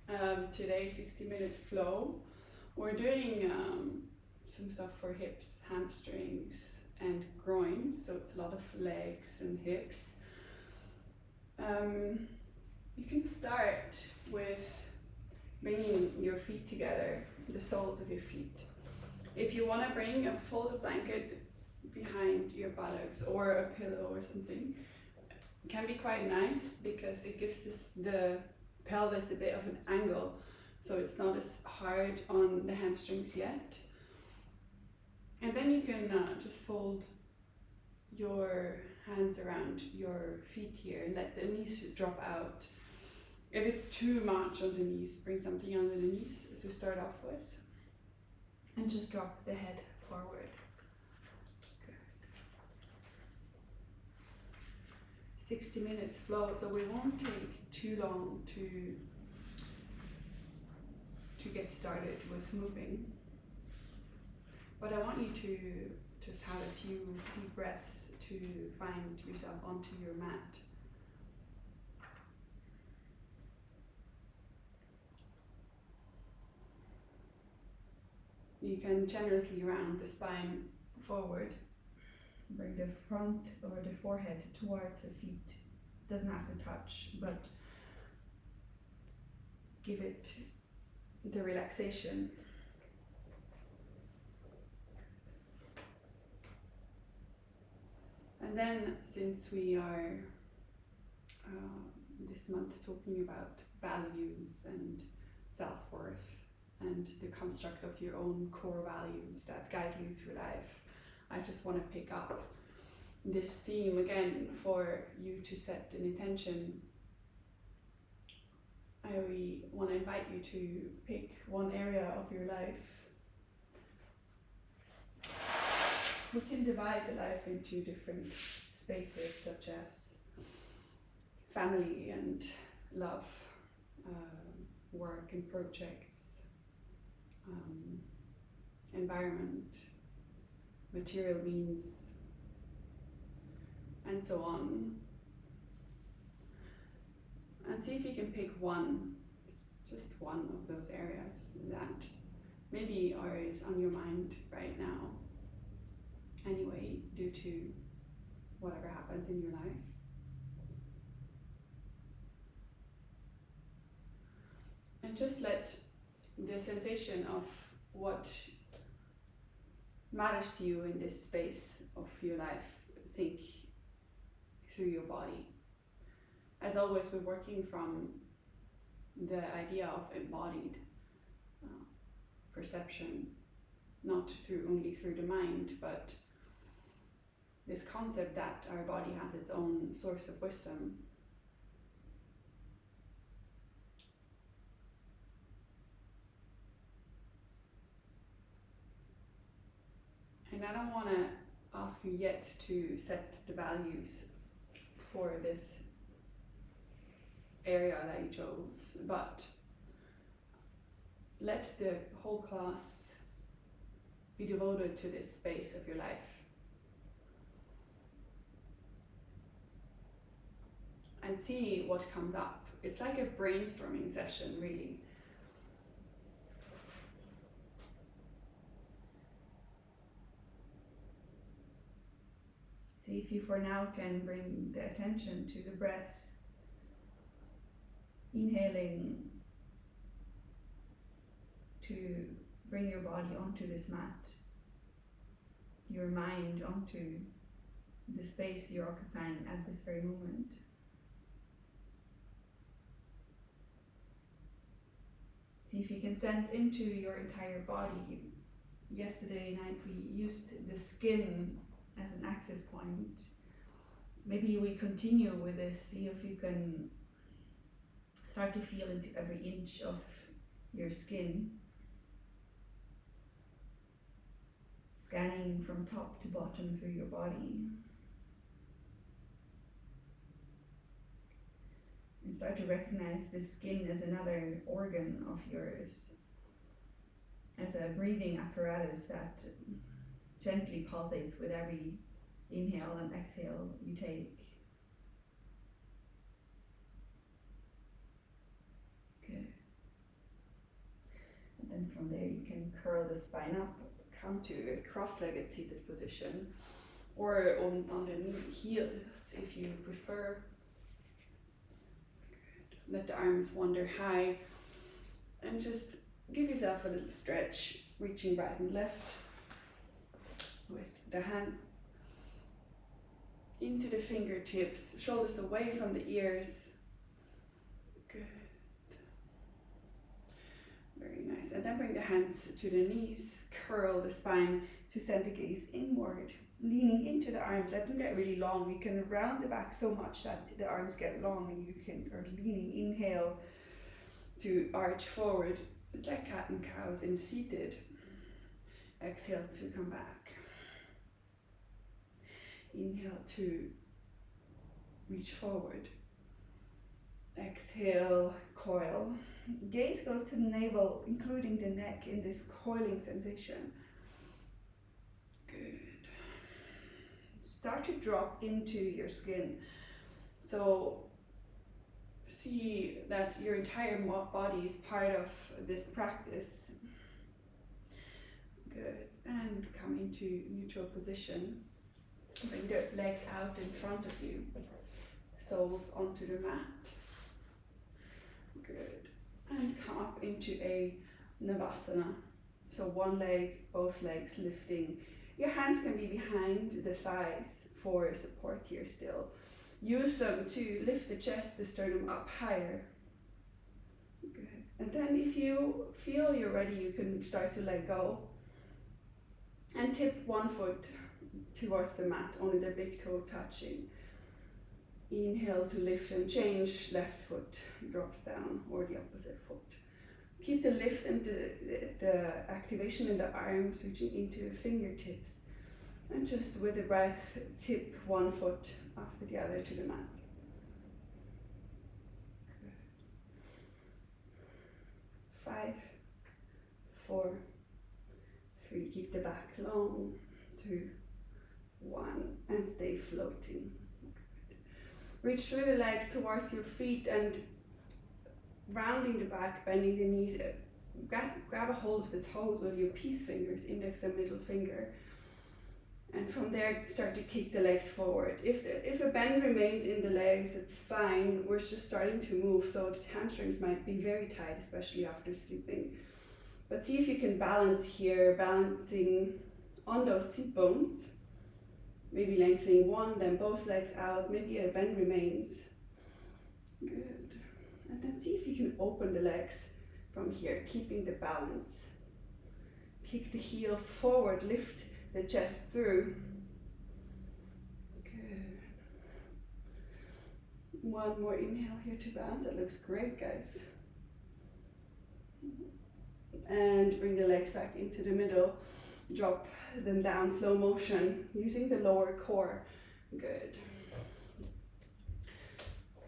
Today 60-minute flow. We're doing some stuff for hips, hamstrings, and groins, so it's a lot of legs and hips. You can start with bringing your feet together, the soles of your feet. If you want to bring a folded blanket behind your buttocks or a pillow or something, it can be quite nice because it gives the pelvis a bit of an angle, so it's not as hard on the hamstrings yet. And then you can just fold your hands around your feet here and let the knees drop out. If it's too much on the knees, bring something under the knees to start off with. And just drop the head forward. Good. 60 minutes flow, so we won't take too long to get started with moving. But I want you to just have a few deep breaths to find yourself onto your mat. You can generously round the spine forward. Bring the front or the forehead towards the feet. Doesn't have to touch, but give it the relaxation. And then, since we are this month talking about values and self-worth and the construct of your own core values that guide you through life, I just want to pick up this theme again for you to set an intention. I really want to invite you to pick one area of your life. We can divide the life into different spaces, such as family and love, work and projects, environment, material means, and so on. And see if you can pick one, just one of those areas that maybe is on your mind right now, anyway, due to whatever happens in your life. And just let the sensation of what matters to you in this space of your life sink through your body. As always, we're working from the idea of embodied perception, not only through the mind, but this concept that our body has its own source of wisdom. And I don't want to ask you yet to set the values for this area that you chose, but let the whole class be devoted to this space of your life. And see what comes up. It's like a brainstorming session, really. See if you for now can bring the attention to the breath. Inhaling to bring your body onto this mat, your mind onto the space you're occupying at this very moment. See if you can sense into your entire body. Yesterday night we used the skin as an access point. Maybe we continue with this, see if you can start to feel into every inch of your skin. Scanning from top to bottom through your body. And start to recognize the skin as another organ of yours, as a breathing apparatus that gently pulsates with every inhale and exhale you take. Good. then from there you can curl the spine up, come to a cross-legged seated position, or on the knee heels if you prefer. Let the arms wander high and just give yourself a little stretch, reaching right and left with the hands into the fingertips, shoulders away from the ears. Good. Very nice. And then bring the hands to the knees, curl the spine to send the gaze inward, leaning into the arms. Let them get really long. You can round the back so much that the arms get long, and you can, or leaning, inhale to arch forward. It's like cat and cows in seated. Exhale to come back. Inhale to reach forward. Exhale, coil. Gaze goes to the navel, including the neck in this coiling sensation. Good. Start to drop into your skin. So see that your entire body is part of this practice. Good. And come into neutral position. Bring the legs out in front of you. Soles onto the mat. Good. And come up into a Navasana. So one leg, both legs lifting. Your hands can be behind the thighs for support here still. Use them to lift the chest, the sternum up higher. Good. And then if you feel you're ready, you can start to let go. And tip one foot towards the mat, only the big toe touching. Inhale to lift and change, left foot drops down, or the opposite foot. Keep the lift and the activation in the arms, reaching into the fingertips. And just with the breath, tip one foot after the other to the mat. Good. 5, 4, 3, keep the back long. 2, 1, and stay floating. Good. Reach through the legs towards your feet and rounding the back, bending the knees. Grab a hold of the toes with your peace fingers, index and middle finger. And from there, start to kick the legs forward. If a bend remains in the legs, it's fine. We're just starting to move, so the hamstrings might be very tight, especially after sleeping. But see if you can balance here, balancing on those seat bones. Maybe lengthening one, then both legs out. Maybe a bend remains. Good. And then see if you can open the legs from here, keeping the balance. Kick the heels forward, lift the chest through. Good. One more inhale here to balance. That looks great, guys. And bring the legs back into the middle. Drop them down, slow motion, using the lower core. Good.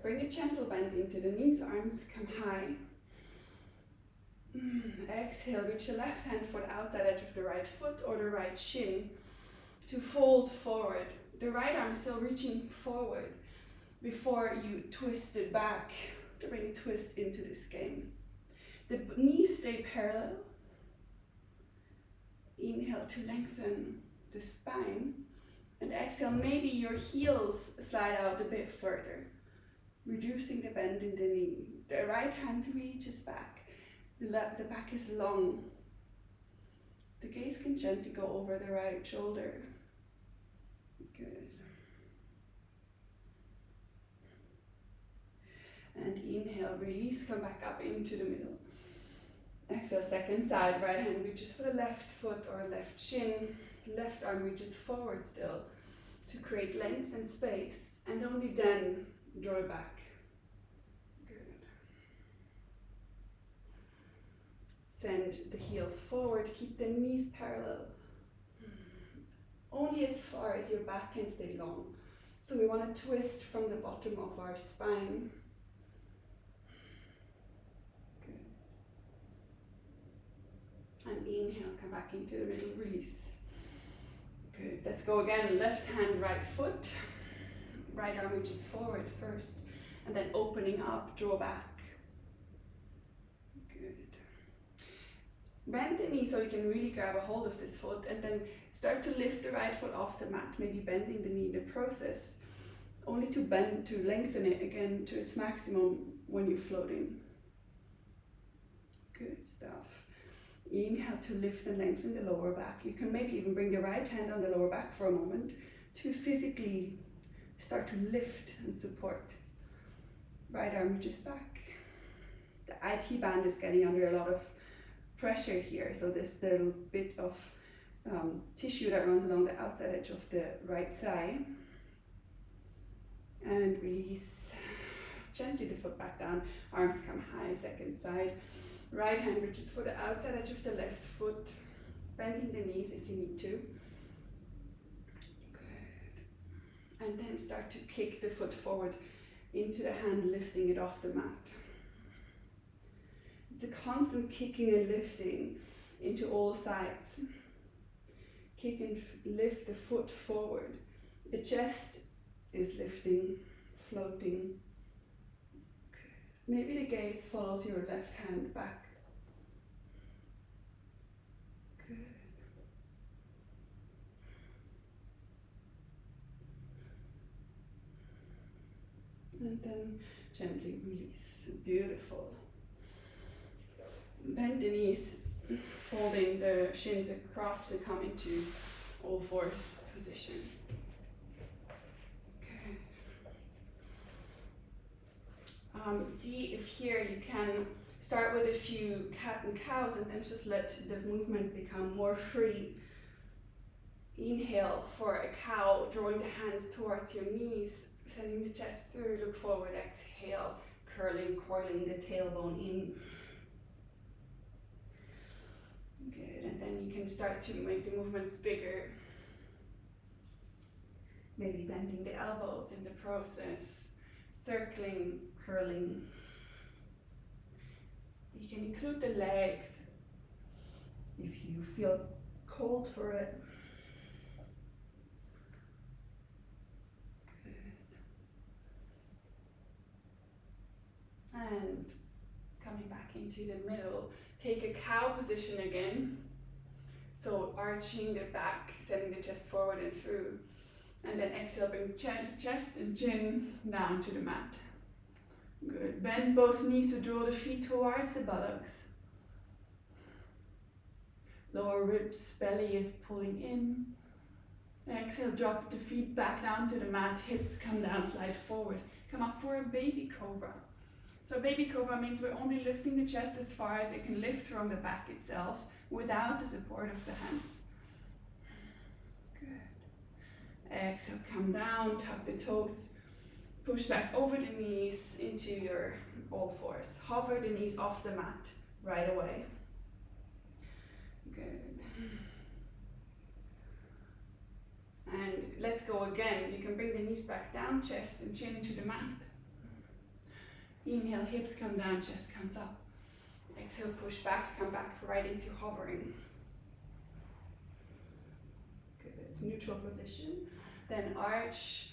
Bring a gentle bend into the knees, arms come high. Exhale, reach the left hand for the outside edge of the right foot or the right shin to fold forward. The right arm is still reaching forward before you twist it back to bring a twist into this game. The knees stay parallel. Inhale to lengthen the spine, and exhale, maybe your heels slide out a bit further, reducing the bend in the knee. The right hand reaches back. The back is long. The gaze can gently go over the right shoulder. Good. And inhale, release, come back up into the middle. Exhale, second side, right hand reaches for the left foot or left shin. Left arm reaches forward still to create length and space, and only then draw it back. Send the heels forward, keep the knees parallel. Only as far as your back can stay long. So we want to twist from the bottom of our spine. Good. And inhale, come back into the middle, release. Good, let's go again. Left hand, right foot. Right arm reaches forward first, and then opening up, draw back. Bend the knee so you can really grab a hold of this foot, and then start to lift the right foot off the mat, maybe bending the knee in the process, only to lengthen it again to its maximum when you're floating. Good stuff. Inhale to lift and lengthen the lower back. You can maybe even bring the right hand on the lower back for a moment to physically start to lift and support. Right arm reaches back. The IT band is getting under a lot of pressure here, so this little bit of tissue that runs along the outside edge of the right thigh. And release. Gently the foot back down, arms come high, second side. Right hand reaches for the outside edge of the left foot, bending the knees if you need to. Good. And then start to kick the foot forward into the hand, lifting it off the mat. It's a constant kicking and lifting into all sides. Kick and lift the foot forward. The chest is lifting, floating. Maybe the gaze follows your left hand back. Good. And then gently release. Beautiful. Bend the knees, folding the shins across to come into all fours position. See if here you can start with a few cat and cows and then just let the movement become more free. Inhale for a cow, drawing the hands towards your knees, sending the chest through, look forward, exhale, curling, coiling the tailbone in. Good, and then you can start to make the movements bigger. Maybe bending the elbows in the process, circling, curling. You can include the legs if you feel cold for it. Good. And coming back into the middle, take a cow position again. So arching the back, sending the chest forward and through. And then exhale, bring chest and chin down to the mat. Good. Bend both knees to draw the feet towards the buttocks. Lower ribs, belly is pulling in. Exhale, drop the feet back down to the mat, hips come down, slide forward. Come up for a baby cobra. So baby cobra means we're only lifting the chest as far as it can lift from the back itself without the support of the hands. Good. Exhale, come down, tuck the toes. Push back over the knees into your all fours. Hover the knees off the mat right away. Good. And let's go again. You can bring the knees back down, chest and chin to the mat. Inhale, hips come down, chest comes up. Exhale, push back, come back right into hovering. Good. Neutral position. Then arch.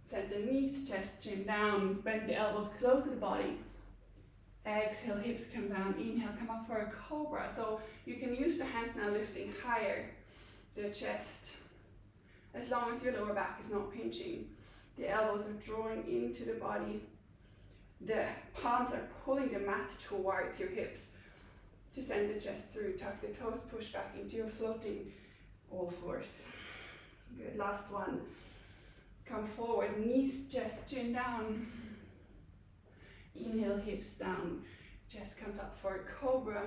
Send the knees, chest, chin down, bend the elbows close to the body. Exhale, hips come down, inhale, come up for a cobra. So you can use the hands now lifting higher the chest, as long as your lower back is not pinching. The elbows are drawing into the body. The palms are pulling the mat towards your hips to send the chest through. Tuck the toes, push back into your floating all fours. Good, last one. Come forward, knees, chest, chin down. Inhale, hips down. Chest comes up for a cobra.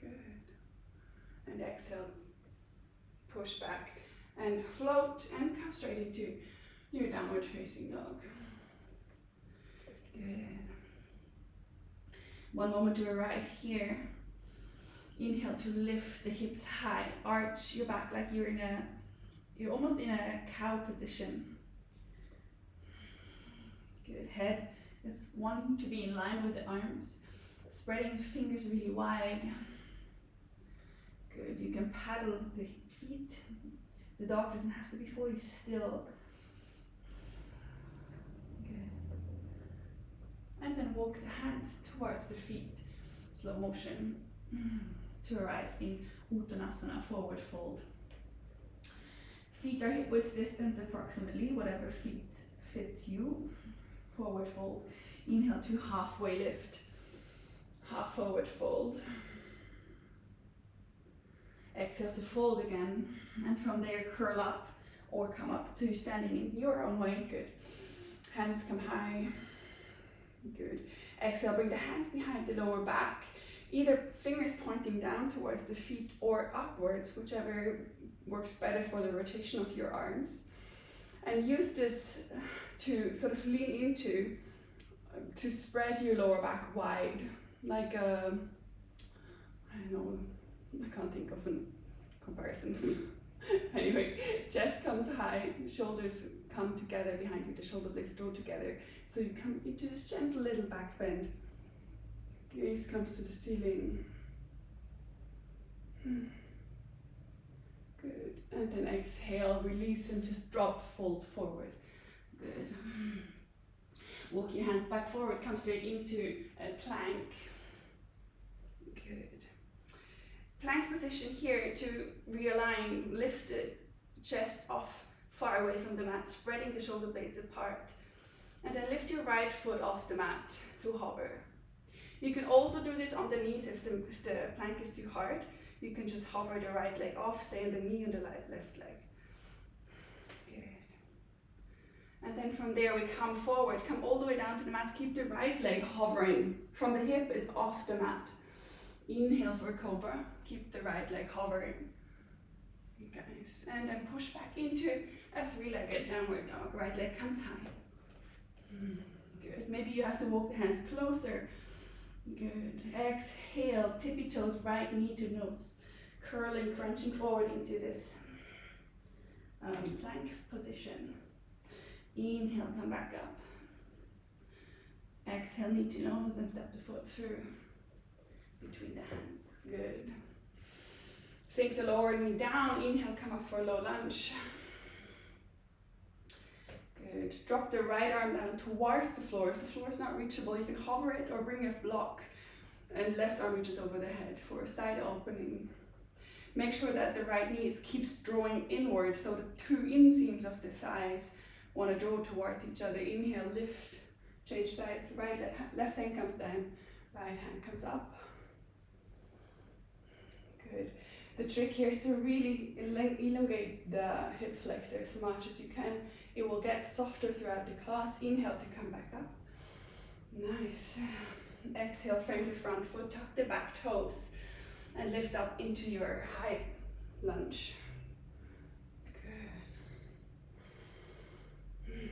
Good. And exhale, push back and float and come straight into your downward facing dog. Good. One moment to arrive here. Inhale to lift the hips high. Arch your back like you're almost in a cow position. Good. Head is wanting to be in line with the arms. Spreading the fingers really wide. Good. You can paddle the feet. The dog doesn't have to be fully still. Good. And then walk the hands towards the feet. Slow motion. to arrive in Uttanasana, forward fold. Feet are hip width distance approximately, whatever fits you. Forward fold. Inhale to halfway lift. Half forward fold. Exhale to fold again, and from there curl up or come up to standing in your own way. Good. Hands come high. Good. Exhale, bring the hands behind the lower back, either fingers pointing down towards the feet or upwards, whichever works better for the rotation of your arms. And use this to sort of lean into, to spread your lower back wide, like a, I don't know, I can't think of a comparison. Anyway, chest comes high, shoulders come together behind you, the shoulder blades draw together. So you come into this gentle little back bend. Gaze comes to the ceiling. Good. And then exhale, release and just drop, fold forward. Good. Walk your hands back forward, come straight into a plank. Good. Plank position here to realign, lift the chest off far away from the mat, spreading the shoulder blades apart. And then lift your right foot off the mat to hover. You can also do this on the knees if the plank is too hard. You can just hover the right leg off, stay on the knee and the left leg. Good. And then from there we come forward, come all the way down to the mat, keep the right leg hovering. From the hip, it's off the mat. Inhale for Cobra, keep the right leg hovering. Guys, and then push back into a three-legged downward dog. Right leg comes high. Good. Maybe you have to walk the hands closer. Good. Exhale, tippy toes, right knee to nose. Curling, crunching forward into this plank position. Inhale, come back up. Exhale, knee to nose and step the foot through between the hands. Good. Sink the lower knee down. Inhale, come up for a low lunge. Good. Drop the right arm down towards the floor. If the floor is not reachable, you can hover it or bring a block, and left arm reaches over the head for a side opening. Make sure that the right knee keeps drawing inward, so the two inseams of the thighs want to draw towards each other. Inhale, lift, change sides. Left hand comes down, right hand comes up. Good. The trick here is to really elongate the hip flexor as much as you can. It will get softer throughout the class. Inhale to come back up. Nice. Exhale, frame the front foot, tuck the back toes, and lift up into your high lunge. Good.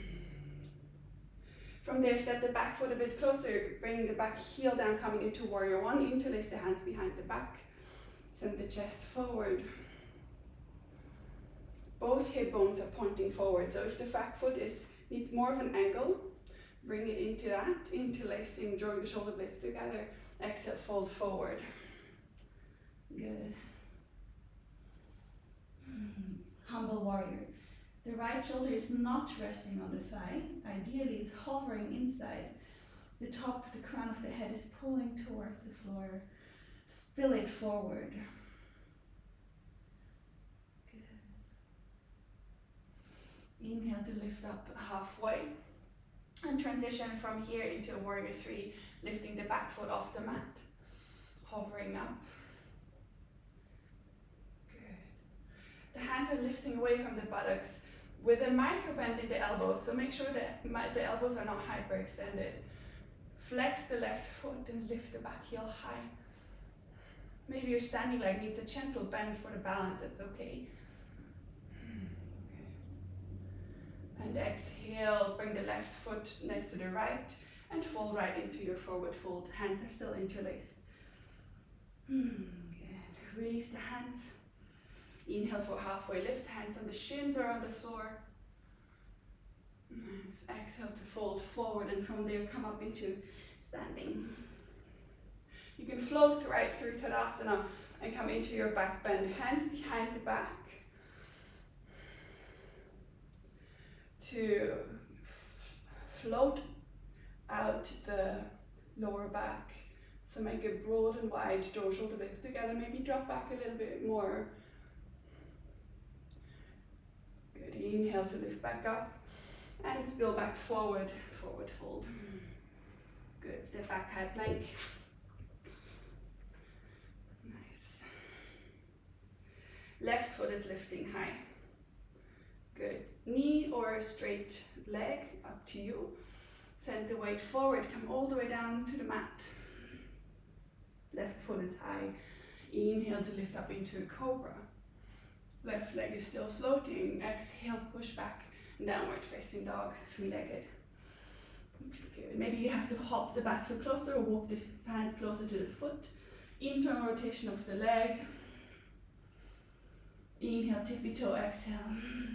From there, step the back foot a bit closer. Bring the back heel down, coming into warrior one. Interlace the hands behind the back. Send the chest forward. Both hip bones are pointing forward, so if the back foot needs more of an angle, bring it into that, interlacing, drawing the shoulder blades together. Exhale, fold forward. Good. Humble warrior. The right shoulder is not resting on the thigh. Ideally, it's hovering inside. The top, the crown of the head is pulling towards the floor. Spill it forward. Good. Inhale to lift up halfway. And transition from here into a warrior three, lifting the back foot off the mat. Hovering up. Good. The hands are lifting away from the buttocks with a micro bend in the elbows, so make sure that the elbows are not hyperextended. Flex the left foot and lift the back heel high. Maybe your standing leg needs a gentle bend for the balance, it's okay. And exhale, bring the left foot next to the right and fold right into your forward fold. Hands are still interlaced. Good. Release the hands. Inhale for halfway lift, hands on the shins or on the floor. Nice. Exhale to fold forward, and from there come up into standing. You can float right through Tadasana and come into your back bend, hands behind the back. To float out the lower back, So make a broad and wide door shoulder blades together. Maybe drop back a little bit more. Good. Inhale to lift back up and spill back forward, forward fold. Good. Step back, high plank. Nice. Left foot is lifting high. Good. Knee or straight leg, up to you. Send the weight forward, come all the way down to the mat. Left foot is high. Inhale to lift up into a cobra. Left leg is still floating. Exhale, push back. Downward facing dog, three-legged. Good. Maybe you have to hop the back foot closer or walk the hand closer to the foot. Internal rotation of the leg. Inhale, tippy toe, exhale,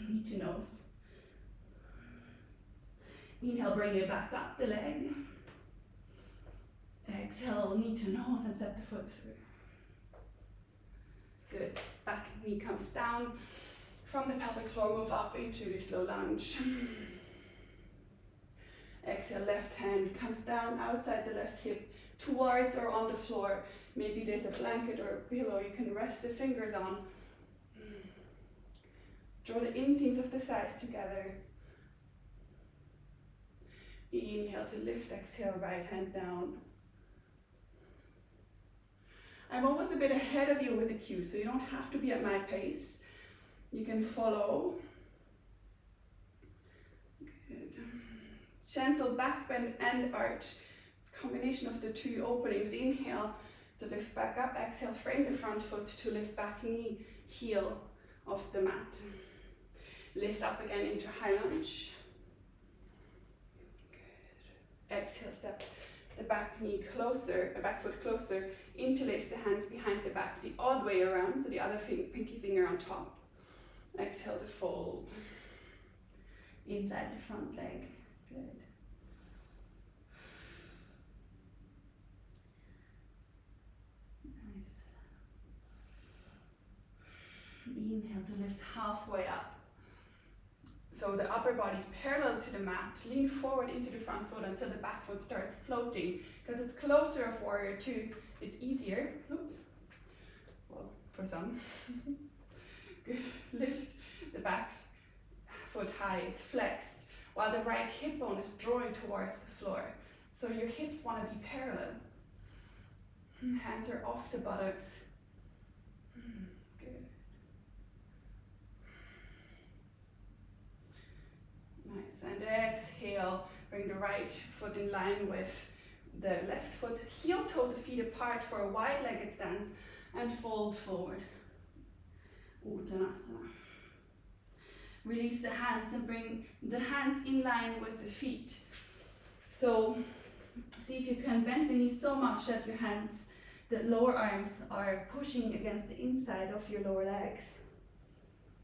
knee to nose. Inhale, bring it back up the leg. Exhale, knee to nose and step the foot through. Good. Back knee comes down. From the pelvic floor, move up into the slow lunge. Exhale, left hand comes down outside the left hip, towards or on the floor. Maybe there's a blanket or a pillow you can rest the fingers on. Draw the inseams of the thighs together. Inhale to lift, exhale, right hand down. I'm always a bit ahead of you with the cue, so you don't have to be at my pace. You can follow. Good. Gentle back bend and arch. It's a combination of the two openings. Inhale to lift back up. Exhale, frame the front foot to lift back knee, heel of the mat. Lift up again into high lunge. Good. Exhale, step the back knee closer, back foot closer, interlace the hands behind the back, the odd way around, so the other pinky finger on top. Exhale to fold. Inside the front leg. Good. Nice. Inhale to lift halfway up. So the upper body is parallel to the mat. Lean forward into the front foot until the back foot starts floating. Because it's closer of warrior two, it's easier. Oops. Well, for some. Good. Lift the back foot high, it's flexed, while the right hip bone is drawing towards the floor. So your hips want to be parallel. Hands are off the buttocks. Good. Nice, and exhale, bring the right foot in line with the left foot. Heel toe the feet apart for a wide-legged stance and fold forward. Uttanasana. Release the hands and bring the hands in line with the feet. So see if you can bend the knees so much that your hands, the lower arms are pushing against the inside of your lower legs.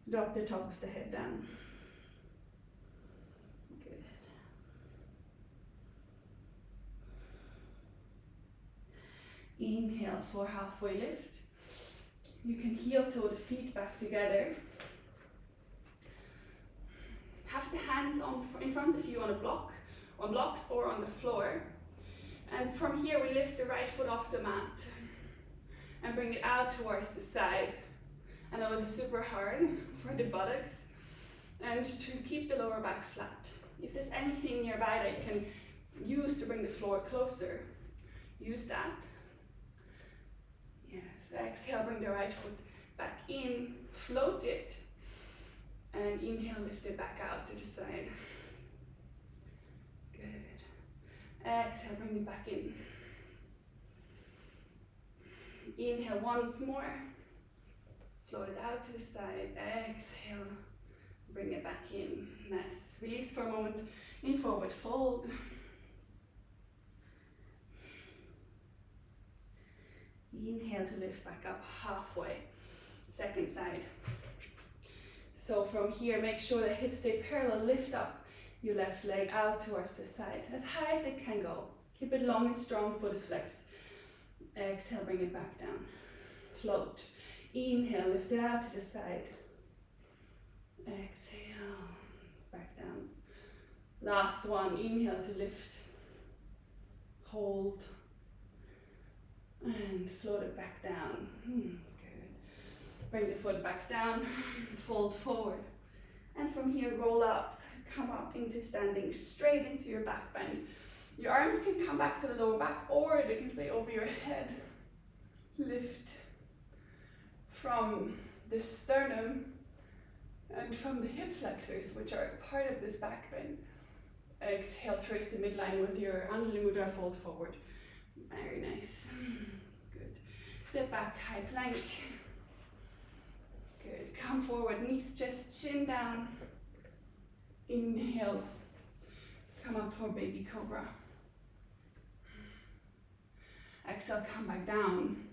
Drop the top of the head down. Good. Inhale for halfway lift. You can heel toe the feet back together. Have the hands in front of you on a block, on blocks or on the floor. And from here we lift the right foot off the mat and bring it out towards the side. And that was super hard for the buttocks. And to keep the lower back flat. If there's anything nearby that you can use to bring the floor closer, use that. Yes, exhale, bring the right foot back in, float it, and inhale, lift it back out to the side. Good. Exhale, bring it back in. Inhale once more, float it out to the side. Exhale, bring it back in. Nice. Release for a moment in forward fold. Inhale to lift back up halfway. Second side. So from here, make sure the hips stay parallel. Lift up your left leg out towards the side, as high as it can go. Keep it long and strong, foot is flexed. Exhale, bring it back down. Float. Inhale, lift it out to the side. Exhale, back down. Last one, inhale to lift. Hold. and float it back down. Good. Bring the foot back down, fold forward. And from here, roll up, come up into standing, straight into your back bend. Your arms can come back to the lower back, or they can stay over your head. Lift from the sternum and from the hip flexors, which are part of this back bend. Exhale, trace the midline with your Anjali Mudra, fold forward. Very nice. Good. Step back, high plank. Good. Come forward, knees, chest, chin down. Inhale. Come up for baby cobra. Exhale, come back down.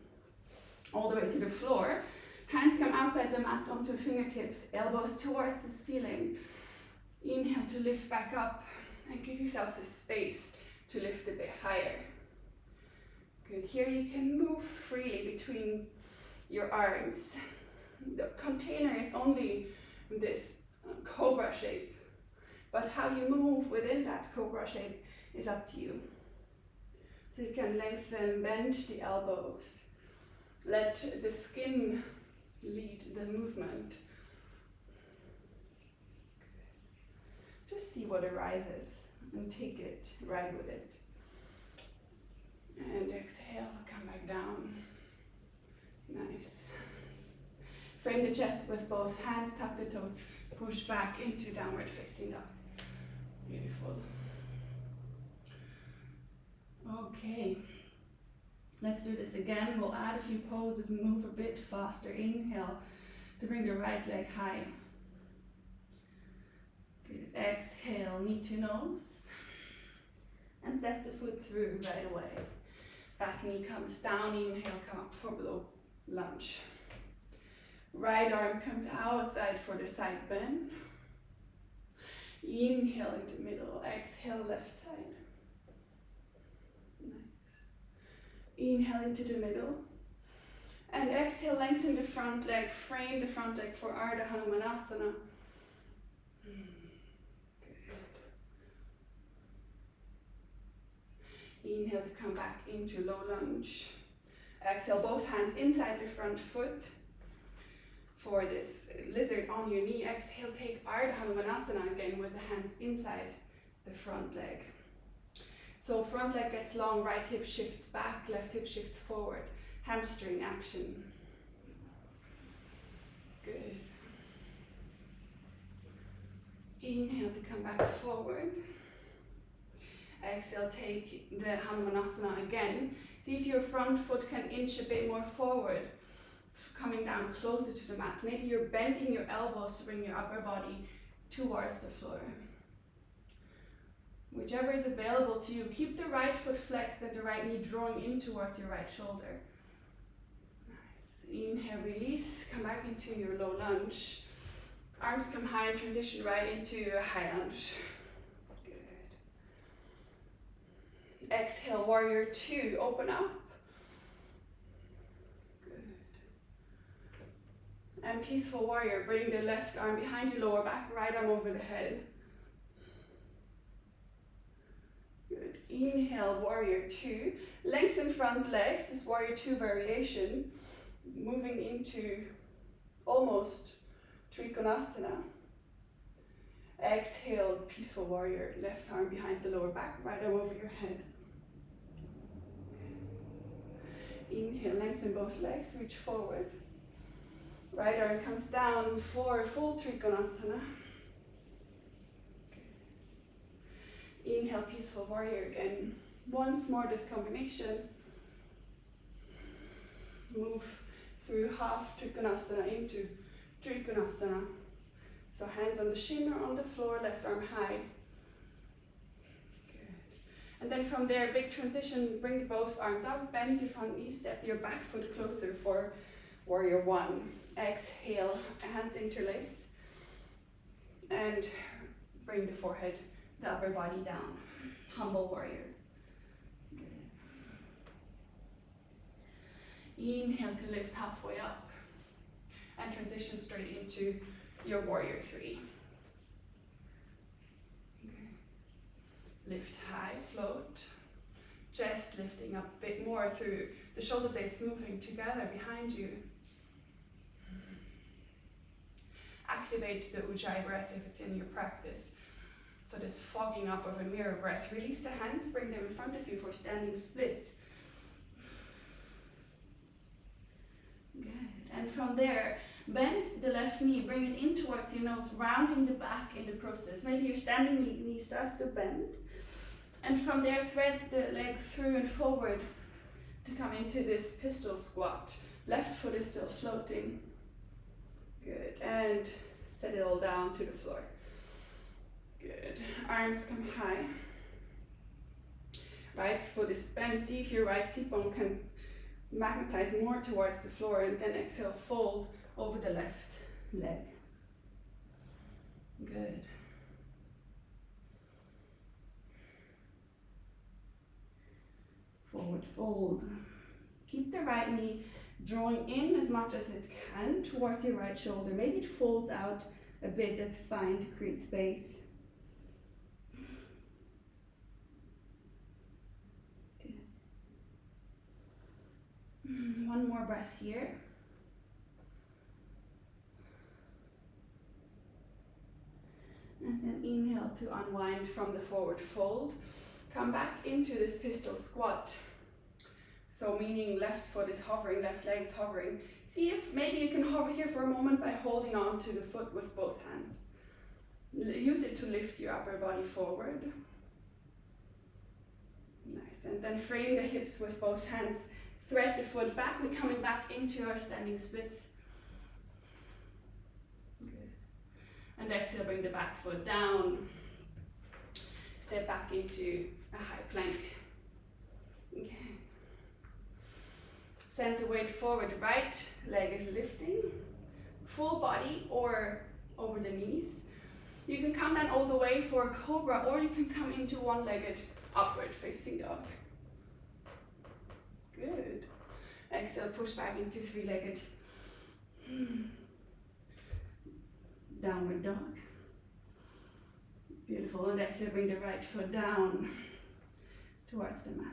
All the way to the floor. Hands come outside the mat onto fingertips, elbows towards the ceiling. Inhale to lift back up and give yourself the space to lift a bit higher. Good. Here you can move freely between your arms. The container is only this cobra shape, but how you move within that cobra shape is up to you. So you can lengthen, bend the elbows. Let the skin lead the movement. Just see what arises and take it, ride with it. And exhale, come back down. Nice. Frame the chest with both hands, tuck the toes, push back into downward facing dog. Beautiful. Okay, let's do this again. We'll add a few poses, move a bit faster. Inhale to bring the right leg high. Good. Exhale, knee to nose. And step the foot through right away. Back knee comes down, inhale, come up for low lunge. Right arm comes outside for the side bend. Inhale into middle, exhale left side. Nice. Inhale into the middle. And exhale, lengthen the front leg, frame the front leg for Ardha Hanumanasana. Inhale to come back into low lunge. Exhale, both hands inside the front foot. For this lizard on your knee, exhale, take Ardha Hanumanasana again with the hands inside the front leg. So front leg gets long, right hip shifts back, left hip shifts forward. Hamstring action. Good. Inhale to come back forward. Exhale, take the Hanumanasana again. See if your front foot can inch a bit more forward, coming down closer to the mat. Maybe you're bending your elbows to bring your upper body towards the floor. Whichever is available to you. Keep the right foot flexed and the right knee drawing in towards your right shoulder. Nice. Inhale, release, come back into your low lunge. Arms come high and transition right into a high lunge. Exhale, warrior two, open up. Good. And peaceful warrior, bring the left arm behind your lower back, right arm over the head. Good. Inhale, warrior two. Lengthen front legs, this warrior two variation. Moving into almost Trikonasana. Exhale, peaceful warrior, left arm behind the lower back, right arm over your head. Inhale, lengthen both legs, reach forward. Right arm comes down for full Trikonasana. Inhale, peaceful warrior again. Once more this combination. Move through half Trikonasana into Trikonasana. So hands on the shin or on the floor, left arm high. Good. And then from there, big transition, bring both arms up, bend your front knee, step your back foot closer for warrior one. Exhale, hands interlace. And bring the forehead, the upper body down. Humble warrior. Good. Inhale to lift halfway up. And transition straight into your warrior three. Okay. Lift high, float. chest lifting up a bit more through the shoulder blades moving together behind you. Activate the Ujjayi breath if it's in your practice. So this fogging up of a mirror breath. Release the hands, bring them in front of you for standing splits. Good. And from there, bend the left knee, bring it in towards your nose, rounding the back in the process. Maybe your standing knee starts to bend. And from there, thread the leg through and forward to come into this pistol squat. Left foot is still floating. Good. And set it all down to the floor. Good. Arms come high. Right foot is bent. See if your right seat bone can magnetize more towards the floor, and then exhale, fold over the left leg. Good. Forward fold. Keep the right knee drawing in as much as it can towards your right shoulder. Maybe it folds out a bit, that's fine to create space. Good. One more breath here. And then inhale to unwind from the forward fold. Come back into this pistol squat. So meaning left foot is hovering, left leg is hovering. See if maybe you can hover here for a moment by holding on to the foot with both hands. Use it to lift your upper body forward. Nice, and then frame the hips with both hands. Thread the foot back, we're coming back into our standing splits. Good. And exhale, bring the back foot down. Step back into a high plank. Okay. Send the weight forward, right leg is lifting, full body or over the knees. You can come down all the way for a cobra, or you can come into one-legged upward facing dog. Good. Exhale, push back into three-legged downward dog. Beautiful, and exhale, bring the right foot down towards the mat.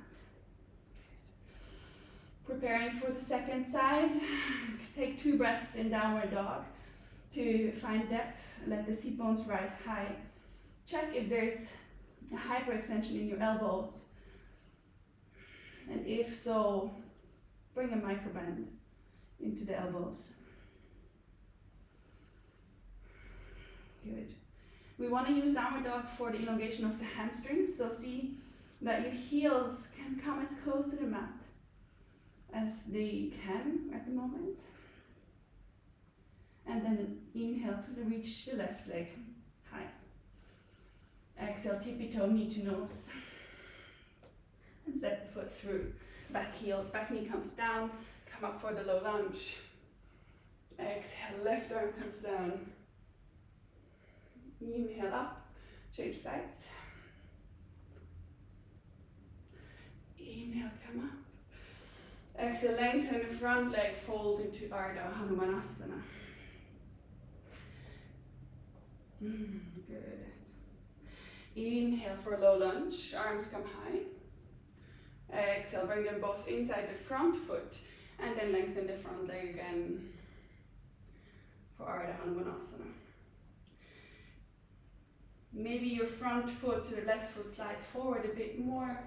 Preparing for the second side, take 2 breaths in downward dog to find depth. Let the seat bones rise high. Check if there's a hyperextension in your elbows. And if so, bring a microbend into the elbows. Good. We want to use downward dog for the elongation of the hamstrings. So see that your heels can come as close to the mat as they can at the moment. And then inhale to reach the left leg high. Exhale, tippy toe, knee to nose. And step the foot through. Back heel, back knee comes down. Come up for the low lunge. Exhale, left arm comes down. Inhale up, change sides. Inhale, come up. Exhale, lengthen the front leg, fold into Ardha Hanumanasana. Good. Inhale for low lunge, arms come high. Exhale, bring them both inside the front foot, and then lengthen the front leg again for Ardha Hanumanasana. Maybe your front foot to the left foot slides forward a bit more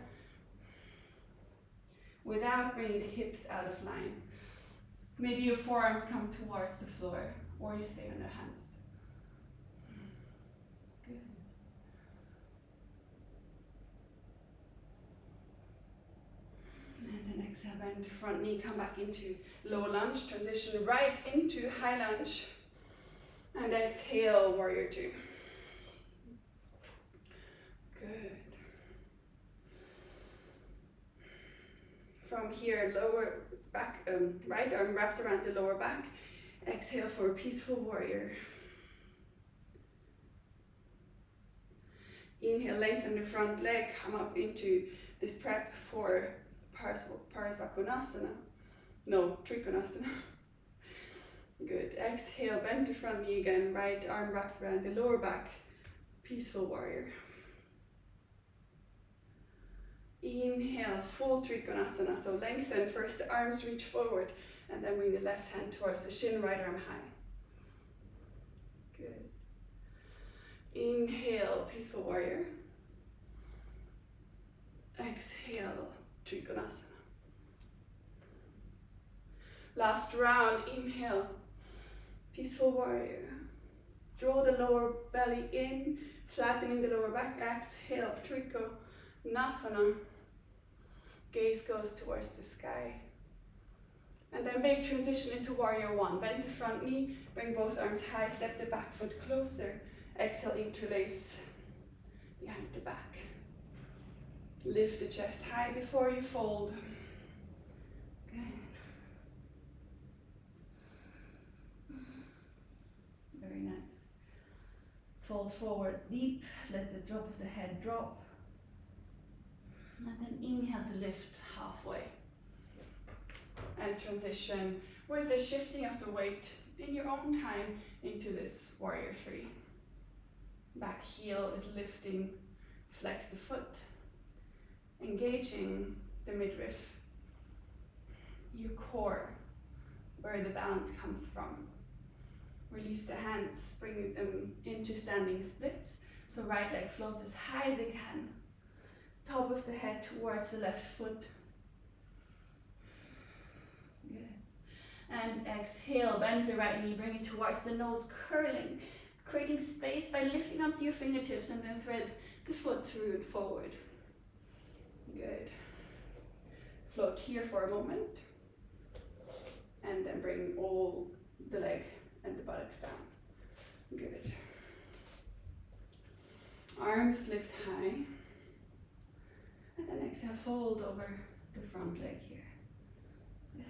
without bringing the hips out of line. Maybe your forearms come towards the floor, or you stay on the hands. Good. And then exhale, bend the front knee, come back into low lunge, transition right into high lunge. And exhale, warrior two. Good. From here, lower back, right arm wraps around the lower back. Exhale for a peaceful warrior. Inhale, lengthen the front leg, come up into this prep for Parasvakonasana. No, Trikonasana. Good. Exhale, bend the front knee again. Right arm wraps around the lower back. Peaceful warrior. Inhale, full Trikonasana. So lengthen, first the arms reach forward and then bring the left hand towards the shin, right arm high. Good. Inhale, peaceful warrior. Exhale, Trikonasana. Last round, inhale, peaceful warrior. Draw the lower belly in, flattening the lower back. Exhale, Trikonasana. Gaze goes towards the sky. And then big transition into warrior one. Bend the front knee, bring both arms high, step the back foot closer. Exhale, interlace behind the back. Lift the chest high before you fold. Good. Very nice. Fold forward deep, let the drop of the head drop. And then inhale to lift halfway. And transition with the shifting of the weight in your own time into this warrior three. Back heel is lifting, flex the foot, engaging the midriff, your core, where the balance comes from. Release the hands, bring them into standing splits. So right leg floats as high as it can. Top of the head towards the left foot. Good. And exhale, bend the right knee, bring it towards the nose, curling, creating space by lifting up to your fingertips and then thread the foot through and forward. Good. Float here for a moment. And then bring all the leg and the buttocks down. Good. Arms lift high. And then exhale, fold over the front leg here. Good.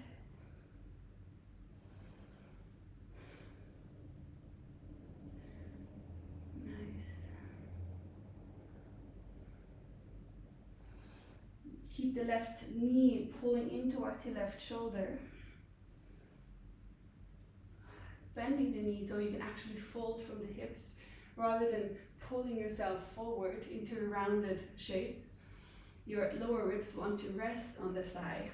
Nice. Keep the left knee pulling in towards your left shoulder. Bending the knee so you can actually fold from the hips rather than pulling yourself forward into a rounded shape. Your lower ribs want to rest on the thigh.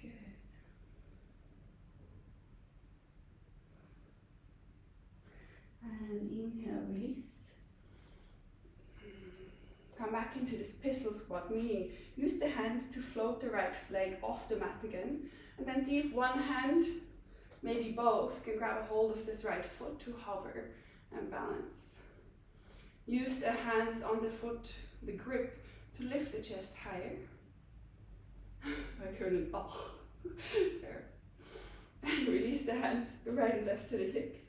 Good. And inhale, release. Come back into this pistol squat, meaning use the hands to float the right leg off the mat again, and then see if one hand, maybe both, can grab a hold of this right foot to hover and balance. Use the hands on the foot, the grip, to lift the chest higher. I heard an oh. Fair. And release the hands right and left to the hips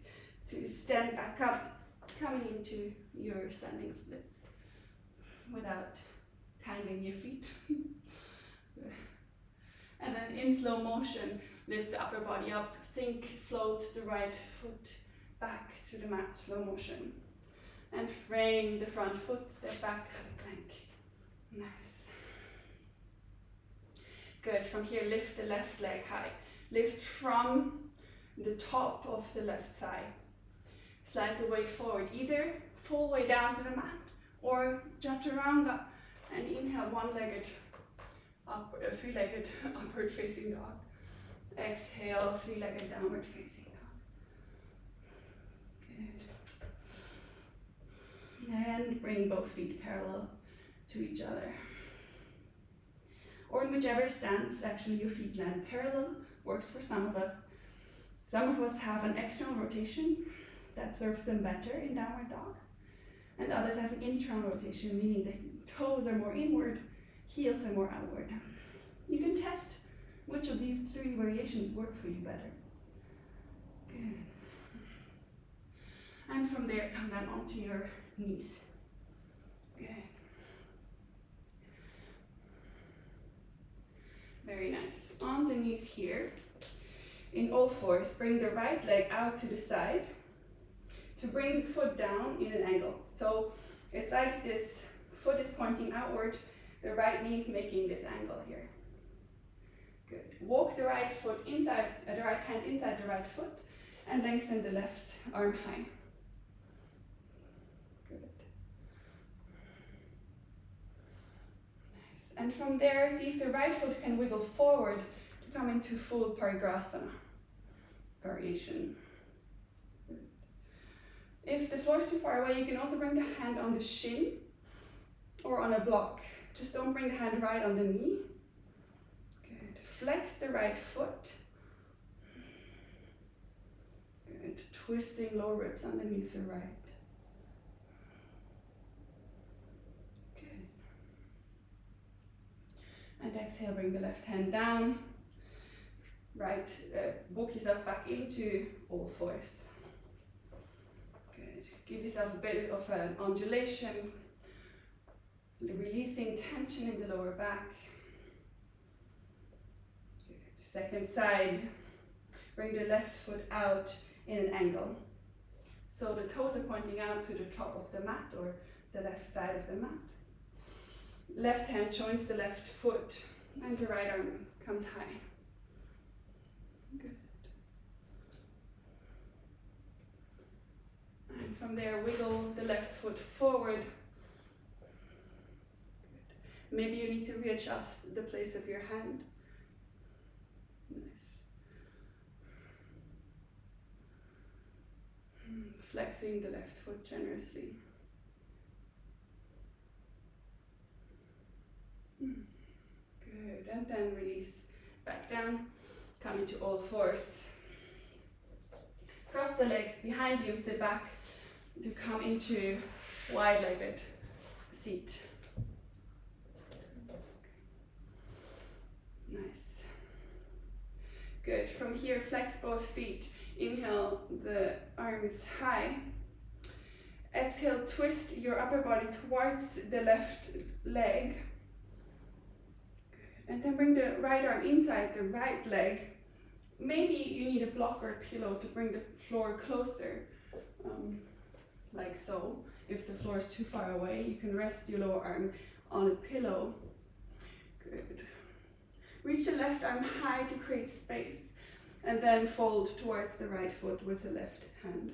to stand back up, coming into your standing splits without tangling your feet. And then in slow motion, lift the upper body up, sink, float the right foot back to the mat, slow motion. And frame the front foot, step back, plank. Nice. Good, from here lift the left leg high. Lift from the top of the left thigh. Slide the weight forward, either full way down to the mat or chaturanga, and inhale one-legged, three-legged upward facing dog. Exhale, three-legged downward facing dog. Good. And bring both feet parallel to each other. Or in whichever stance actually your feet land parallel, works for some of us. Some of us have an external rotation that serves them better in downward dog. And others have an internal rotation, meaning the toes are more inward, heels are more outward. You can test which of these three variations work for you better. Good. And from there, come down onto your knees. Good. Very nice. On the knees here, in all fours, bring the right leg out to the side to bring the foot down in an angle. So it's like this foot is pointing outward, the right knee is making this angle here. Good. Walk the right foot inside, the right hand inside the right foot, and lengthen the left arm high. Good. And from there, see if the right foot can wiggle forward to come into full Parigrasana variation. If the floor is too far away, you can also bring the hand on the shin or on a block. Just don't bring the hand right on the knee. Good. Flex the right foot. Good. Twisting lower ribs underneath the right. Good. And exhale, bring the left hand down. Right, walk yourself back into all fours. Good. Give yourself a bit of an undulation, releasing tension in the lower back. Good. Second side, bring the left foot out in an angle. So the toes are pointing out to the top of the mat or the left side of the mat. Left hand joins the left foot and the right arm comes high. Good. And from there, wiggle the left foot forward. Good. Maybe you need to readjust the place of your hand. Nice. Flexing the left foot generously. Good. And then release back down. Come into all fours. Cross the legs behind you and sit back to come into wide-legged seat. Nice. Good. From here, flex both feet. Inhale, the arms high. Exhale, twist your upper body towards the left leg. And then bring the right arm inside the right leg. Maybe you need a block or a pillow to bring the floor closer, like so. If the floor is too far away, you can rest your lower arm on a pillow. Good. Reach the left arm high to create space, and then fold towards the right foot with the left hand.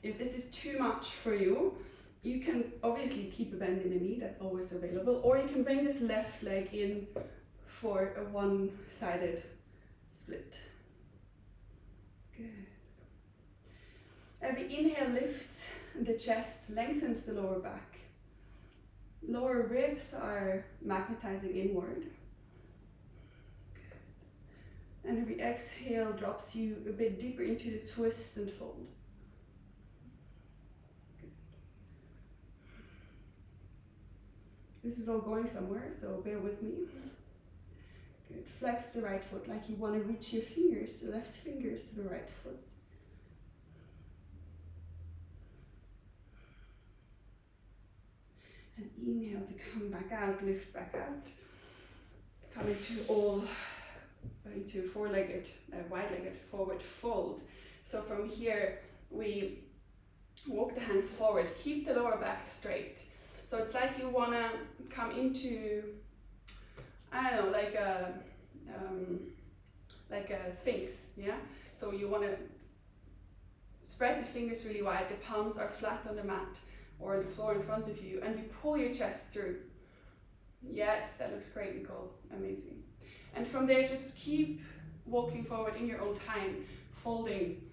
If this is too much for you, you can obviously keep a bend in the knee, that's always available, or you can bring this left leg in for a one-sided split. Good. Every inhale lifts the chest, lengthens the lower back. Lower ribs are magnetizing inward. Good. And every exhale drops you a bit deeper into the twist and fold. This is all going somewhere, so bear with me. Good. Flex the right foot like you want to reach your fingers, the left fingers to the right foot. And inhale to come back out, lift back out. Come into four-legged, wide-legged forward fold. So from here, we walk the hands forward, keep the lower back straight. So it's like you want to come into, I don't know, like a sphinx, yeah? So you want to spread the fingers really wide, the palms are flat on the mat or on the floor in front of you, and you pull your chest through. Yes, that looks great, Nicole, amazing. And from there, just keep walking forward in your own time, folding.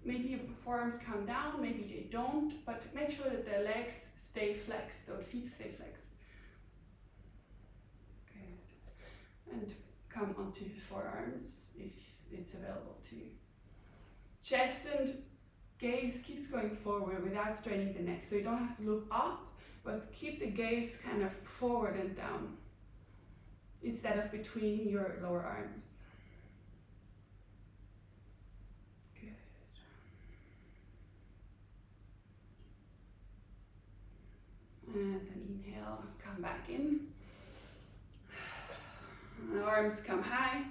Maybe your forearms come down, maybe they don't, but make sure that the legs stay flexed or feet stay flexed. Good. And come onto the forearms if it's available to you. Chest and gaze keeps going forward without straining the neck. So you don't have to look up, but keep the gaze kind of forward and down instead of between your lower arms. And then inhale, come back in. Arms come high.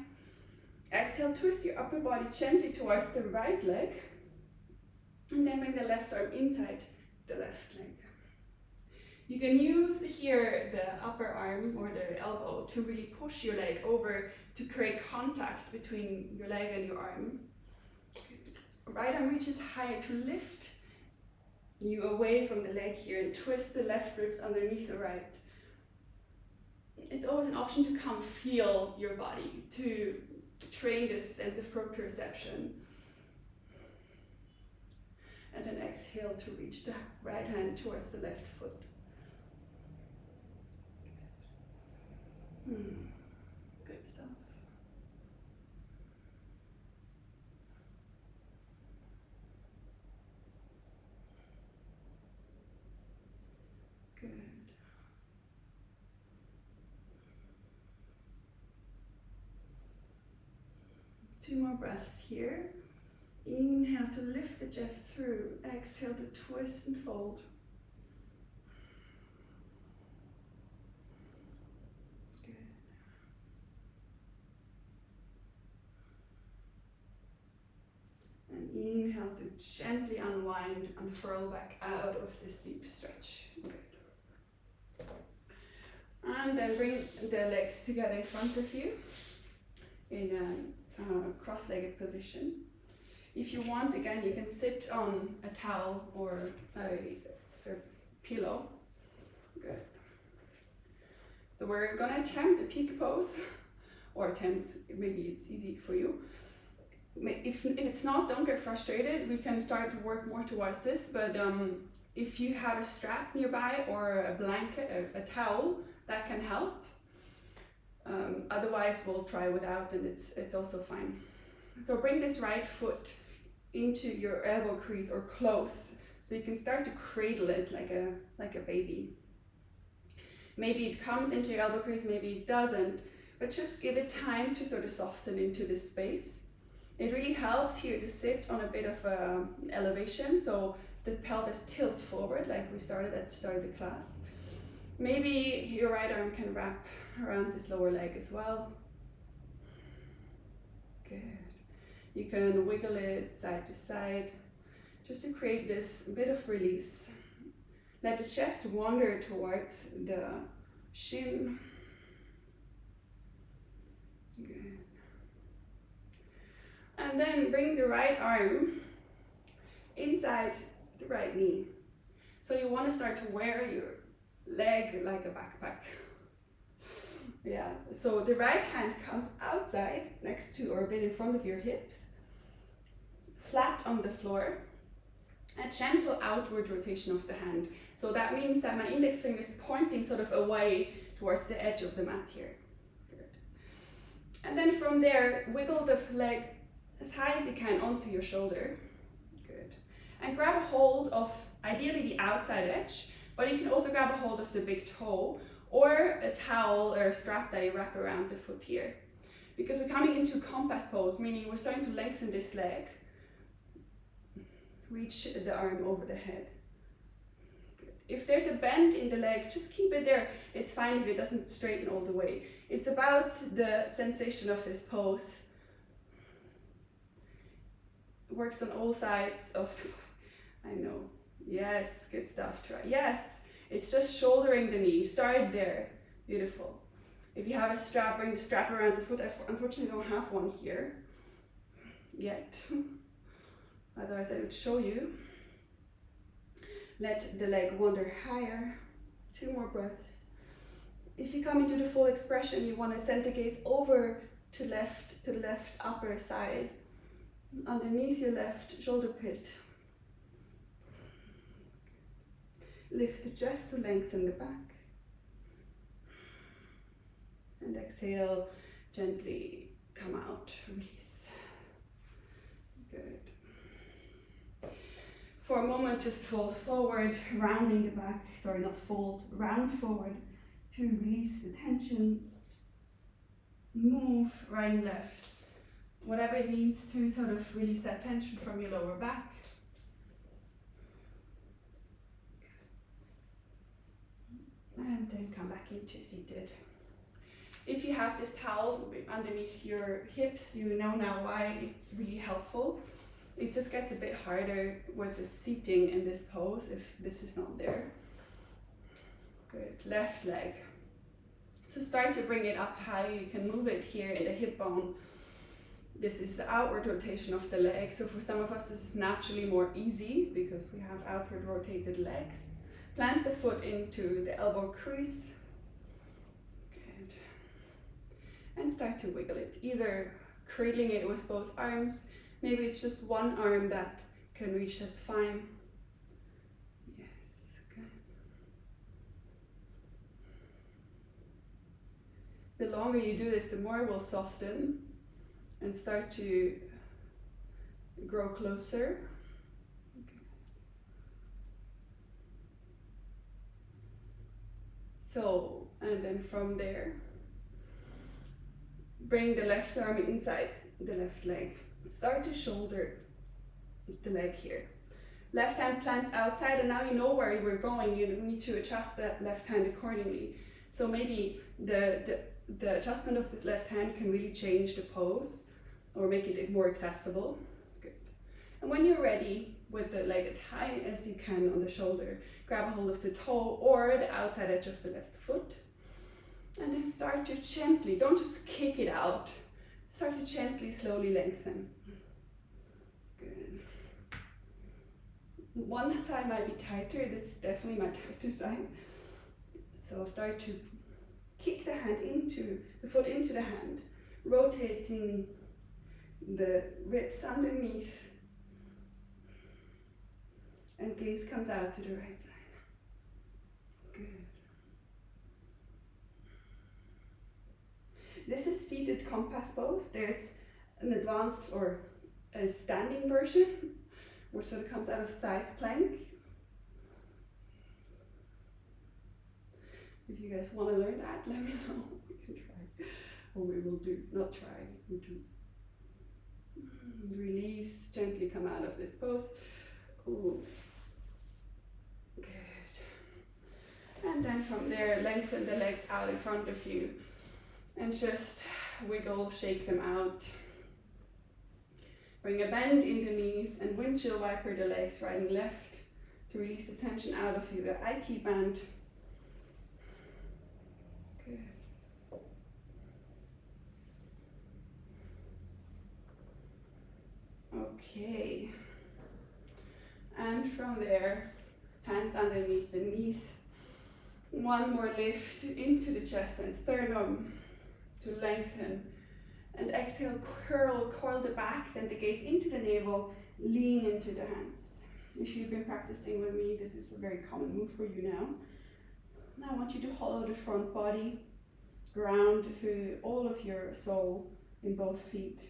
Exhale, twist your upper body gently towards the right leg. And then bring the left arm inside the left leg. You can use here the upper arm or the elbow to really push your leg over to create contact between your leg and your arm. Right arm reaches higher to lift you away from the leg here and twist the left ribs underneath the right. it's always an option to come feel your body, to train this sense of proprioception. And then exhale to reach the right hand towards the left foot. Good stuff. Good. Two more breaths here. Inhale to lift the chest through. Exhale to twist and fold. Good. And inhale to gently unwind, unfurl back out of this deep stretch. Good. And then bring the legs together in front of you in a cross-legged position. If you want, again, you can sit on a towel or a pillow. Good. So we're gonna attempt a peak pose, or attempt, maybe it's easy for you. If it's not, don't get frustrated. We can start to work more towards this, but if you have a strap nearby or a blanket, a towel, that can help. Otherwise, we'll try without, and it's also fine. So bring this right foot into your elbow crease or close, so you can start to cradle it like a baby. Maybe it comes into your elbow crease, maybe it doesn't, but just give it time to sort of soften into this space. It really helps here to sit on a bit of elevation, so the pelvis tilts forward like we started at the start of the class. Maybe your right arm can wrap around this lower leg as well. Good. You can wiggle it side to side, just to create this bit of release. Let the chest wander towards the shin. Good. And then bring the right arm inside the right knee. So you want to start to wear your leg like a backpack. Yeah, so the right hand comes outside next to or a bit in front of your hips, flat on the floor, a gentle outward rotation of the hand. So that means that my index finger is pointing sort of away towards the edge of the mat here. Good. And then from there, wiggle the leg as high as you can onto your shoulder. Good. And grab a hold of ideally the outside edge, but you can also grab a hold of the big toe or a towel or a strap that you wrap around the foot here. Because we're coming into compass pose, meaning we're starting to lengthen this leg. Reach the arm over the head. Good. If there's a bend in the leg, just keep it there. It's fine if it doesn't straighten all the way. It's about the sensation of this pose. It works on all sides of the, I know. Yes, good stuff. Try. Yes, it's just shouldering the knee. Start there. Beautiful. If you have a strap, bring the strap around the foot. I unfortunately don't have one here yet. Otherwise I would show you. Let the leg wander higher. 2 more breaths. If you come into the full expression, you want to send the gaze over to the left upper side, underneath your left shoulder pit. Lift the chest to lengthen the back. And exhale, gently come out, release. Good. For a moment, just fold forward, rounding the back, sorry, not fold, round forward to release the tension. Move right and left, whatever it means to sort of release that tension from your lower back. And then come back into seated. If you have this towel underneath your hips, you know now why it's really helpful. It just gets a bit harder with the seating in this pose if this is not there. Good, left leg. So start to bring it up high. You can move it here in the hip bone. This is the outward rotation of the leg. So for some of us, this is naturally more easy because we have outward rotated legs. Plant the foot into the elbow crease. Good. and start to wiggle it, either cradling it with both arms. Maybe it's just one arm that can reach, that's fine. Yes, good. The longer you do this, the more it will soften and start to grow closer. Okay. So, and then from there, bring the left arm inside the left leg. Start to shoulder the leg here. Left hand plants outside, and now you know where we're going. You need to adjust that left hand accordingly. So maybe the adjustment of this left hand can really change the pose or make it more accessible. Good. And when you're ready, with the leg as high as you can on the shoulder, grab a hold of the toe or the outside edge of the left foot. And then start to gently, don't just kick it out, start to gently, slowly lengthen. Good. One side might be tighter, this is definitely my tighter side. So start to kick the hand into, the foot into the hand, rotating the ribs underneath, and gaze comes out to the right side. Good. This is seated compass pose. There's an advanced or a standing version, which sort of comes out of side plank. If you guys want to learn that, let me know. We can try. Or we will do, not try, we do. Release, gently come out of this pose. Ooh. Good. And then from there, lengthen the legs out in front of you. And just wiggle, shake them out. Bring a bend in the knees and windshield wiper the legs right and left to release the tension out of you, the IT band. Good. Okay. And from there, hands underneath the knees. One more lift into the chest and sternum to lengthen. And exhale, coil the back, send the gaze into the navel, lean into the hands. If you've been practicing with me, this is a very common move for you now. Now I want you to hollow the front body, ground through all of your soul in both feet.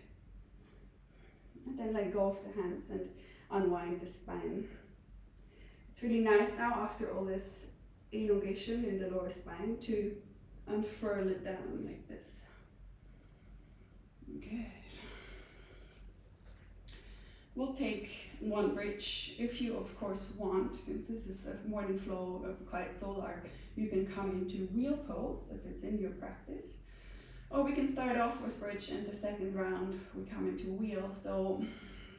And then let go of the hands and unwind the spine. It's really nice now, after all this elongation in the lower spine, to unfurl it down like this. Good. We'll take one bridge. If you, of course, want, since this is a morning flow, quite solar, you can come into wheel pose if it's in your practice. Or we can start off with bridge, and the second round we come into wheel. So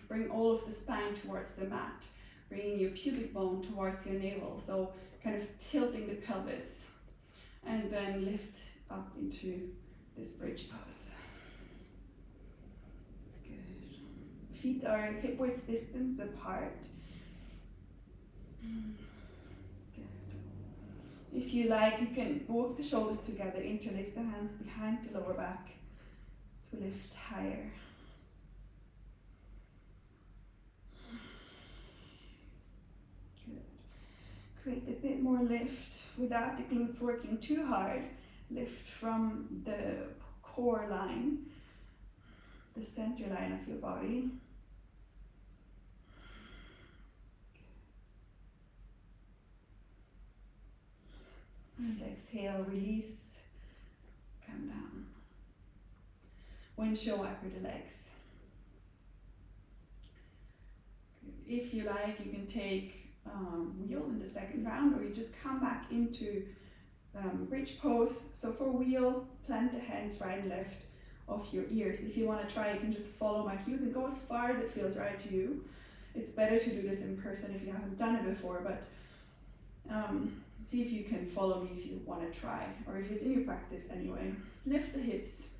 bring all of the spine towards the mat, bringing your pubic bone towards your navel. So kind of tilting the pelvis, and then lift up into this bridge pose. Good. Feet are hip width distance apart. Good. If you like, you can walk the shoulders together, interlace the hands behind the lower back to lift higher. Create a bit more lift without the glutes working too hard. Lift from the core line, the center line of your body. And exhale, release, come down. Windshield wiper the legs. If you like, you can take wheel in the second round, or you just come back into bridge pose. So for wheel, plant the hands right and left of your ears. If you want to try, you can just follow my cues and go as far as it feels right to you. It's better to do this in person if you haven't done it before, but see if you can follow me if you want to try, or if it's in your practice anyway. Lift the hips,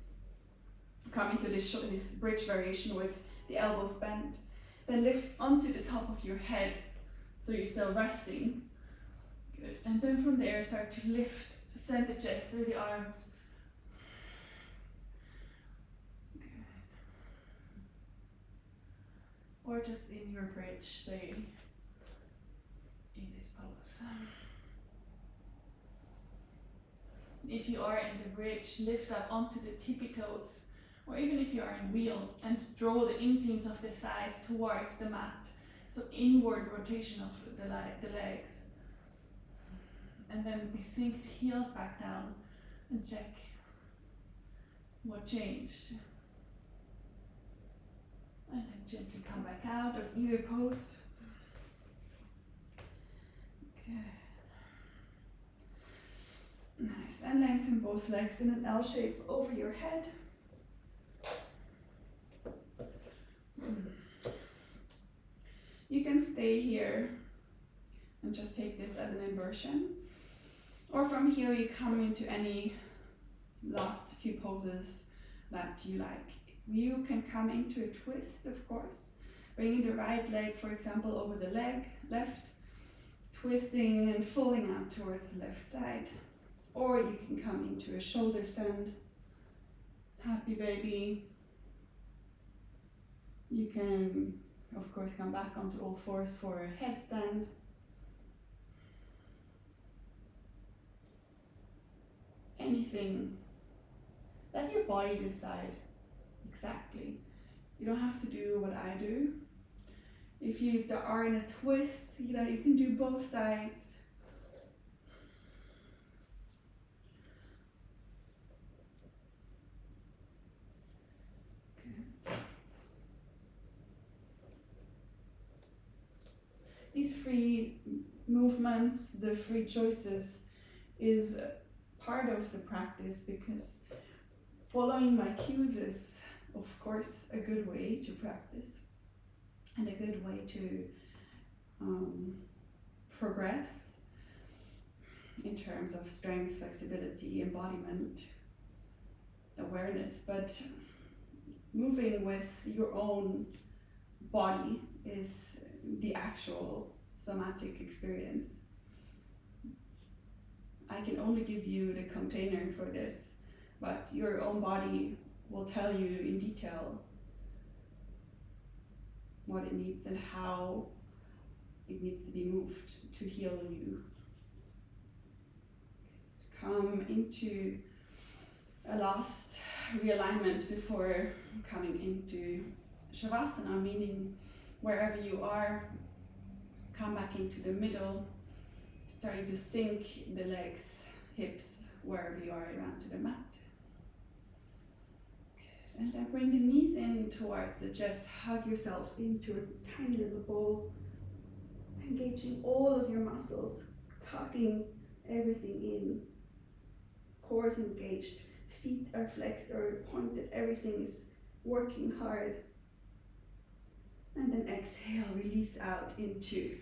come into this bridge variation with the elbows bent, then lift onto the top of your head. So you're still resting. Good. And then from there, start to lift, send the chest through the arms. or just in your bridge, stay in this pose. If you are in the bridge, lift up onto the tippy toes, or even if you are in wheel, and draw the inseams of the thighs towards the mat. So inward rotation of the legs. And then we sink the heels back down and check what changed. And then gently come back out of either pose. Okay. Nice, and lengthen both legs in an L shape over your head. You can stay here and just take this as an inversion. Or from here you come into any last few poses that you like. You can come into a twist, of course, bringing the right leg, for example, over the left, twisting and folding out towards the left side. Or you can come into a shoulder stand, happy baby. You can, of course, come back onto all fours for a headstand. Anything. Let your body decide exactly. You don't have to do what I do. If you are in a twist, you can do both sides. Okay. These free movements, the free choices, is part of the practice, because following my cues is, of course, a good way to practice and a good way to progress in terms of strength, flexibility, embodiment, awareness. But moving with your own body is the actual somatic experience. I can only give you the container for this, but your own body will tell you in detail what it needs and how it needs to be moved to heal you. Come into a last realignment before coming into Shavasana, meaning wherever you are, come back into the middle, starting to sink the legs, hips, wherever you are around to the mat. And then bring the knees in towards the chest, hug yourself into a tiny little ball, engaging all of your muscles, tucking everything in. Core is engaged, feet are flexed or pointed, everything is working hard. And then exhale, release out into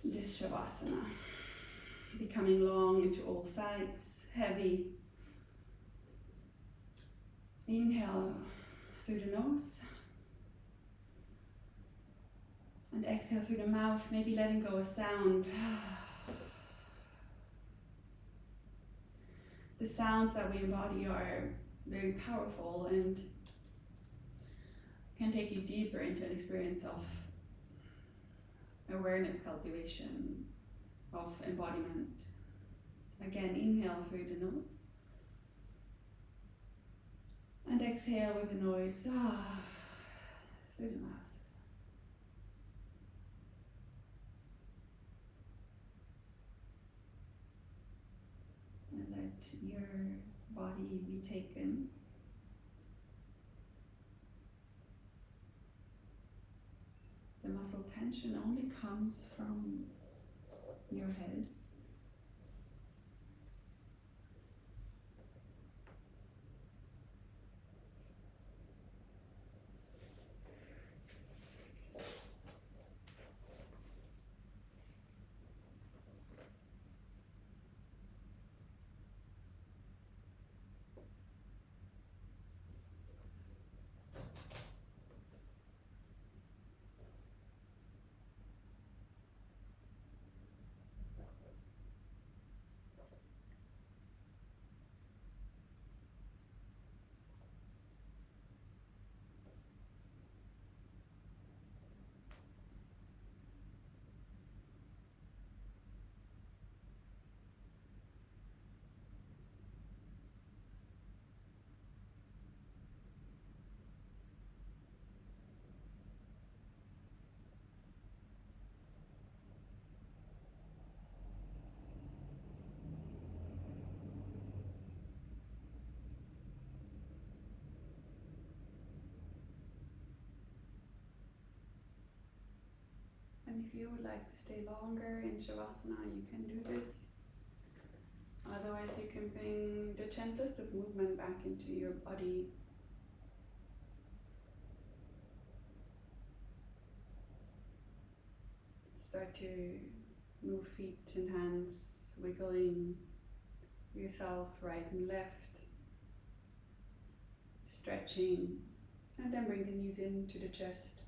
this Shavasana, becoming long into all sides, heavy. Inhale through the nose and exhale through the mouth, maybe letting go a sound. The sounds that we embody are very powerful and can take you deeper into an experience of awareness cultivation, of embodiment. Again, inhale through the nose. And exhale with a noise through the mouth. And let your body be taken. The muscle tension only comes from your head. if you would like to stay longer in Shavasana, you can do this. Otherwise, you can bring the gentlest of movement back into your body. Start to move feet and hands, wiggling yourself right and left, stretching, and then bring the knees into the chest.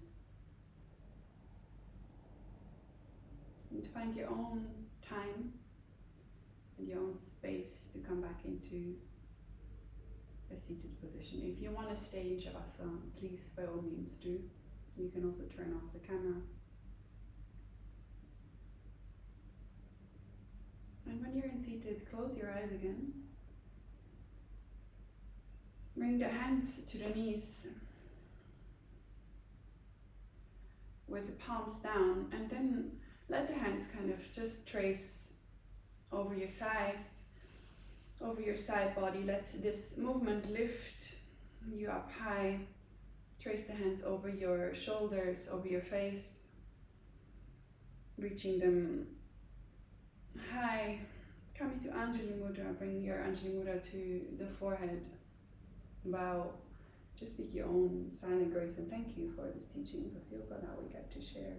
And find your own time and your own space to come back into a seated position. If you want to stay in Shavasana, please by all means do. You can also turn off the camera. And when you're in seated, close your eyes again. Bring the hands to the knees with the palms down, and then let the hands kind of just trace over your thighs, over your side body. Let this movement lift you up high. Trace the hands over your shoulders, over your face, reaching them high. Coming to Anjali Mudra, bring your Anjali Mudra to the forehead. Bow. Just speak your own silent grace and thank you for these teachings of yoga that we get to share.